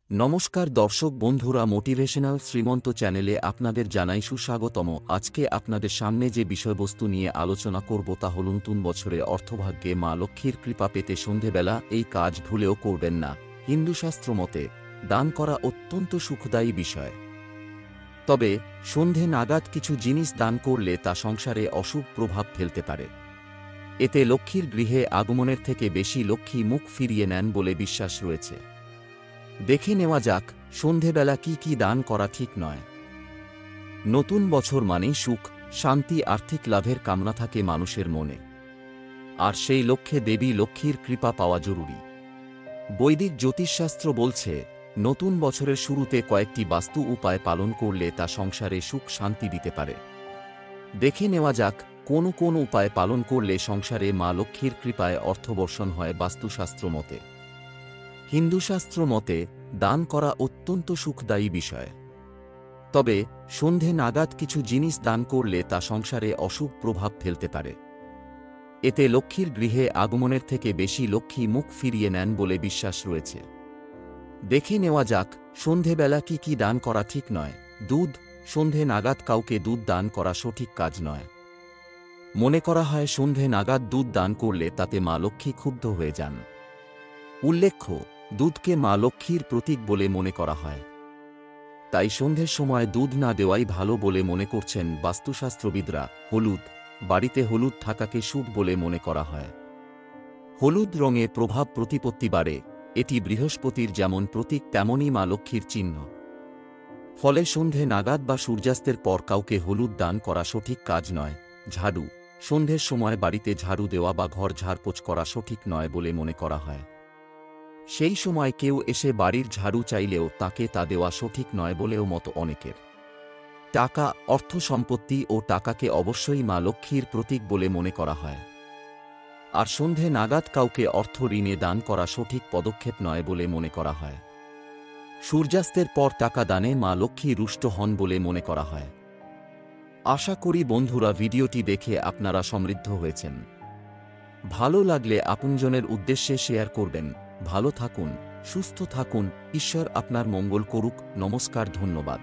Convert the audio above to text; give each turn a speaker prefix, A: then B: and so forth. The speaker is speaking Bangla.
A: নমস্কার দর্শক বন্ধুরা, মোটিভেশনাল শ্রীমন্ত চ্যানেলে আপনাদের জানাই সুস্বাগতম। আজকে আপনাদের সামনে যে বিষয়বস্তু নিয়ে আলোচনা করব তা হল নতুন বছরে অর্থভাগ্যে মা লক্ষ্মীর কৃপা পেতে সন্ধেবেলা এই কাজ ভুলেও করবেন না। হিন্দু শাস্ত্র মতে দান করা অত্যন্ত সুখদায়ী বিষয়। তবে সন্ধে নাগাদ কিছু জিনিস দান করলে তা সংসারে অশুভ প্রভাব ফেলতে পারে। এতে লক্ষ্মীর গৃহে আগমনের থেকে বেশি লক্ষ্মী মুখ ফিরিয়ে নেন বলে বিশ্বাস রয়েছে। দেখে নেওয়া যাক সন্ধেবেলা কি কি দান করা ঠিক নয়। নতুন বছর মানেই সুখ, শান্তি, আর্থিক লাভের কামনা থাকে মানুষের মনে, আর সেই লক্ষ্যে দেবী লক্ষ্মীর কৃপা পাওয়া জরুরি। বৈদিক জ্যোতিষশাস্ত্র বলছে নতুন বছরের শুরুতে কয়েকটি বাস্তু উপায় পালন করলে তা সংসারে সুখ শান্তি দিতে পারে। দেখে নেওয়া যাক কোন কোন উপায় পালন করলে সংসারে মা লক্ষ্মীর কৃপায় অর্থবর্ষণ হয়। বাস্তুশাস্ত্র মতে, হিন্দু শাস্ত্র মতে দান করা অত্যন্ত সুখদায়ী বিষয়। তবে সন্ধে নাগাদ কিছু জিনিস দান করলে তা সংসারে অশুভ প্রভাব ফেলতে পারে। এতে লক্ষ্মীর গৃহে আগমনের থেকে বেশি লক্ষ্মী মুখ ফিরিয়ে নেন বলে বিশ্বাস রয়েছে। দেখে নেওয়া যাক সন্ধেবেলা কি কি দান করা ঠিক নয়। দুধ। সন্ধে নাগাদ কাউকে দুধ দান করা সঠিক কাজ নয়। মনে করা হয় সন্ধে নাগাদ দুধ দান করলে তাতে মা লক্ষ্মী ক্ষুব্ধ হয়ে যান। উল্লেখ্য, দুধকে মা লক্ষ্মীর প্রতীক বলে মনে করা হয়, তাই সন্ধ্যের সময় দুধ না দেওয়াই ভালো বলে মনে করছেন বাস্তুশাস্ত্রবিদরা। হলুদ। বাড়িতে হলুদ থাকাকে শুভ বলে মনে করা হয়। হলুদ রঙে প্রভাব প্রতিপত্তি বাড়ে। এটি বৃহস্পতির যেমন প্রতীক তেমনই মা লক্ষ্মীর চিহ্ন। ফলে সন্ধে নাগাদ বা সূর্যাস্তের পর কাউকে হলুদ দান করা সঠিক কাজ নয়। ঝাড়ু। সন্ধ্যের সময় বাড়িতে ঝাড়ু দেওয়া বা ঘর ঝাড়পোছ করা সঠিক নয় বলে মনে করা হয়। সেই সময় কেউ এসে বাড়ির ঝাড়ু চাইলেও তাকে তা দেওয়া সঠিক নয় বলেও মত অনেকের। টাকা, অর্থ সম্পত্তি ও টাকাকে অবশ্যই মা লক্ষ্মীর প্রতীক বলে মনে করা হয়, আর সন্ধে নাগাদ কাউকে অর্থ ঋণে দান করা সঠিক পদক্ষেপ নয় বলে মনে করা হয়। সূর্যাস্তের পর টাকা দানে মা লক্ষ্মী রুষ্ট হন বলে মনে করা হয়। আশা করি বন্ধুরা ভিডিওটি দেখে আপনারা সমৃদ্ধ হয়েছেন। ভালো লাগলে আপনজনের উদ্দেশ্যে শেয়ার করবেন। ভালো থাকুন, সুস্থ থাকুন, ঈশ্বর আপনার মঙ্গল করুক। নমস্কার, ধন্যবাদ।